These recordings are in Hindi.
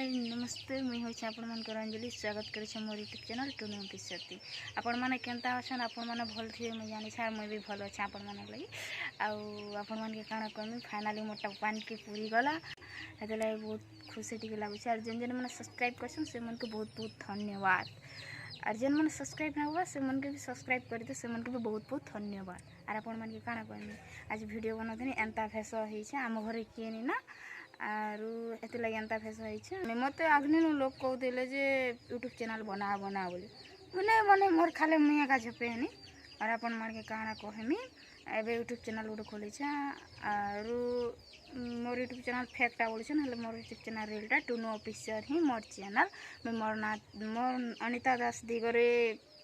हाय नमस्ते मुई हूँ आपण मानकर अंजलि स्वागत करे मोर यूट्यूब चैनल टुनु पिसती आपण मैंने केनता अच्छन आपण मैंने भल थे मुझे जानी छे मुई भी भल अच्छे आपण मान लगी आपण मान के काना कहमी फाइनाली मोटा पान के पूरी गला हेते लगे बहुत खुशी टिके लागुछ और जेन जेन मैंने सब्सक्राइब करछन से मन के बहुत बहुत धन्यवाद और जेन मैंने सब्सक्राइब ना हुआ से मन के भी सब्सक्राइब कर दे से मन के भी बहुत बहुत धन्यवाद और आपण मान के काना कहमी आज वीडियो बनाथनी एंता फेस होई छे आम घरे किए नी ना आरु एते लगे एंता फेस होई छे मते आगनी लोग कहते जे यूट्यूब चैनल बना बना बोली मने मने मोर खाले मुई का झपेनी और अपन मान के काना कहमी एबे यूट्यूब चैनल गोटे खोली छे आरु मोर यूट्यूब चैनल फेकटा बोली छे नले मोर यूट्यूब चैनल रियलटा टुनु ऑफिशियल ही मोर चैनल मैं मोर अनिता दास दिगरे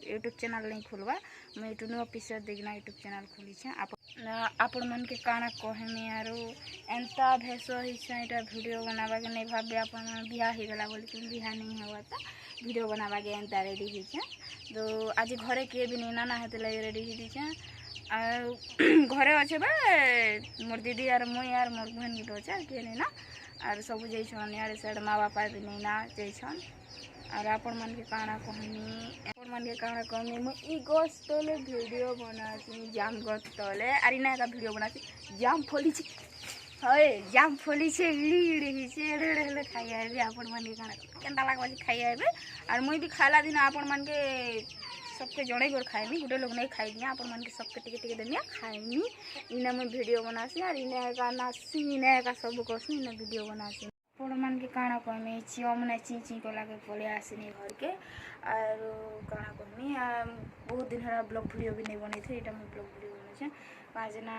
यूट्यूब चैनल नहीं खोलवा मैं टुनु ऑफिशियल दिगना यूट्यूब चैनल खोली छे आपण मन के काना कहमी आरु एंता भेस होई छे एटा वीडियो बनावा के नहीं भाबे आपण बियाह ही गला बोली कि बियाह नहीं हुआ था वीडियो बनावा के एंता रेडी ही छे तो आज घरे के भी नहीं ना हेते लगे रेडी ही छे घरे अच्छे बे मोर दीदी यार मुई यार मोर बहन गिट अच्छे किए नहीं ना और सब जाइछन यार साइड माँ बापा भी नहीं ना जाइछन और आपण मन के काना कहनी आपण मन के काना कहनी मैं ई गस तले वीडियो बनाती जाम गस तले और इना का वीडियो बनाती जाम फोली छी हय जाम फोली छे इड़ी ही छे एड़े हेले खाई आबे आपण मन के काना केनता लागबा खाई आबे और मुई भी खाला दिन आपण मन के सबके जड़े गोर खाएमी गोटे लोग नहीं खाई दिया अपन मन के सबके टिके टिके देनी खाएमी इना मैं वीडियो बनासी और इना का नासी इना का सब करसी इना वीडियो बनासी अपन मन के काना कहमी चियो मने ची ची को लागे पले आसीनी घर के और काना कहमी बहुत दिन हरा ब्लॉग वीडियो भी नहीं बनै थे एटा मैं ब्लॉग वीडियो बनै छे पाजना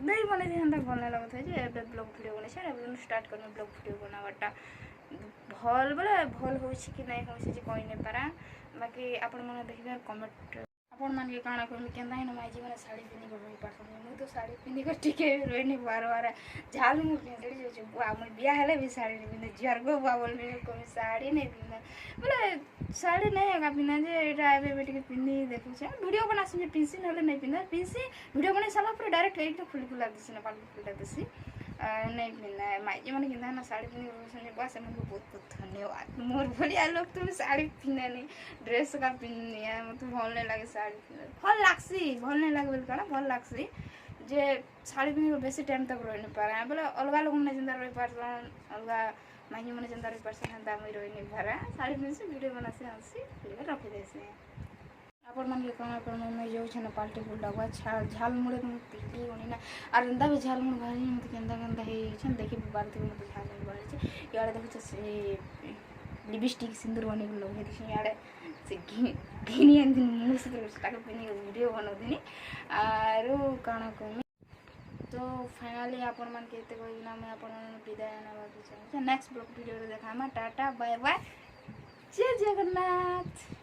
नहीं बनै थे हंदा भल नहीं लगत है जे एबे ब्लॉग वीडियो बनै छे एबे स्टार्ट करमी ब्लॉग वीडियो बनावाटा भल बोले भल हो कि नहीं हो जे कोई नहीं पारा बाकी आपण मन देखिए कमेंट आपण मन के काना कहमी केनता ही माई जी मैंने साड़ी पिंधि कर रही पास मुझे तो साड़ी पिंधि कर टिके रही नहीं बार बार झाल मु पिंधि जो बुआ मैं बिया हेले भी साड़ी नहीं पिंधे जरगो बुआ बोल में कोई साड़ी नहीं पिंधे बोले साड़ी नहीं आगा पिंधा जे एटा एबे बेटी के पिंधि देखु छे वीडियो बनासी जे पिंसी नले नहीं पिंधा पिंसी वीडियो बना साला पूरा डायरेक्ट एक खुली खुला दिसी नेपाल खुला दिसी नहीं पिंधा माइजी मैंने किंदा ना साड़ी पिंधि कर बस हमको बहुत बहुत धन्यवाद मोर भलिया लोग तुम साड़ी पिंधे नहीं ड्रेस का पिंधनी है मतलब भल नहीं लगे साड़ी भल लागसी भल नहीं लगे बोल कड़ा भल लागसी जे साड़ी पिंधि बेसी टाइम तक रही नहीं पारा बोले अलग लोग ने जिंदा रही पारसन अलग माइजी मैंने जिंदा रही पारसन हंदा मुई रही नहीं पारा साड़ी पिंधसी वीडियो बनासी हंसी रखी देसी आपण मन के काना करम में जो छन पाल्टी फुल डगवा झाल मुड़े में पिटी होनी ना और अंदा भी झाल मुड़ भारी मत केंदा केंदा हे छन देखि बारती मत झाल मुड़ भारी छे याडे देखु से लिपस्टिक सिंदूर बने के लोग हे याडे से घिनी अंदिन मुंह से ताके पिनी वीडियो बनो दिनी आरो काना करम तो फाइनली आपण मन के एते कोई ना मैं आपण विदाय ना बाकी छै नेक्स्ट ब्लॉग वीडियो देखामा टाटा बाय बाय जय जगन्नाथ।